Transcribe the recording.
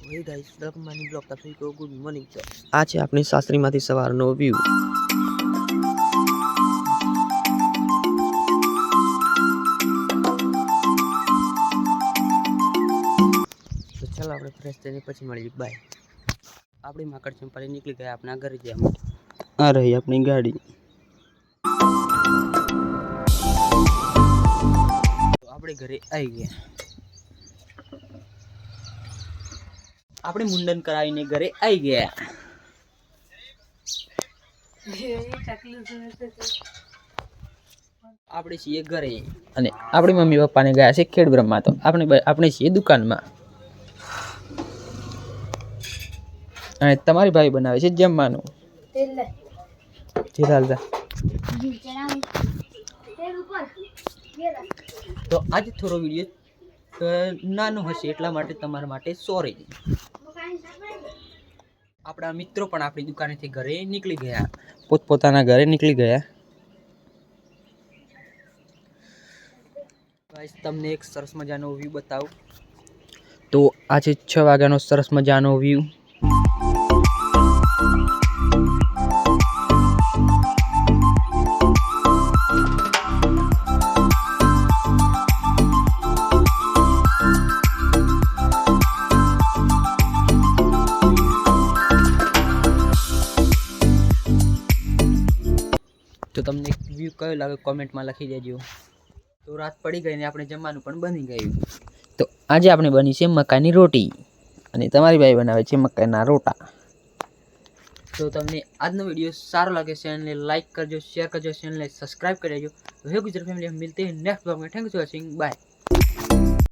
હે guys, welcome my new blog. તો good morning. તો આ છે આપણી શાસ્ત્રીમાંથી સવારનો વ્યૂ. તો ચાલો આપણે ફ્રેશ થઈને પછી મળીએ. બાય. આપણી માકડ ચંપાલી નીકળી ગયા આપણા ઘરે જવા. આ રહી આપણી ગાડી. તો આપણે ઘરે આવી ગયા. આપણે મુંડન કરાવીને ઘરે આવી ગયા. આપણે છીએ ઘરે અને આપણી મમ્મી પપ્પાને ગયા છે ખેડ બ્રહ્મા. તો આપણે છીએ દુકાનમાં અને તમારી ભાઈ બનાવે છે જમવાનું. તો આજે થોડો વિડીયો નાનો હશે એટલા માટે તમારા માટે સોરી. આપણા મિત્રો પણ આપણી દુકાનેથી ઘરે નીકળી ગયા, પોતપોતાના ઘરે નીકળી ગયા. ગાઈસ, તમને એક સરસ મજાનો વ્યૂ બતાવું. તો આજે 6 વાગ્યાનો સરસ મજાનો વ્યૂ. તો તમને વ્યૂ કયો લાગે કોમેન્ટમાં લખી દેજો. તો રાત પડી ગઈ ને આપણે જમવાનું પણ બની ગયું. તો આજે આપણે બની છે મકાઈની રોટી અને તમારી ભાઈ બનાવે છે મકાઈના રોટા. તો તમને આજનો વિડીયો સારો લાગે ચેનલને લાઈક કરજો, શેર કરજો, ચેનલને સબસ્ક્રાઇબ કરી દેજો. તો હે ગુજરાત ફેમિલી, हम मिलते हैं नेक्स्ट ब्लॉग में. Thank you for watching. Bye.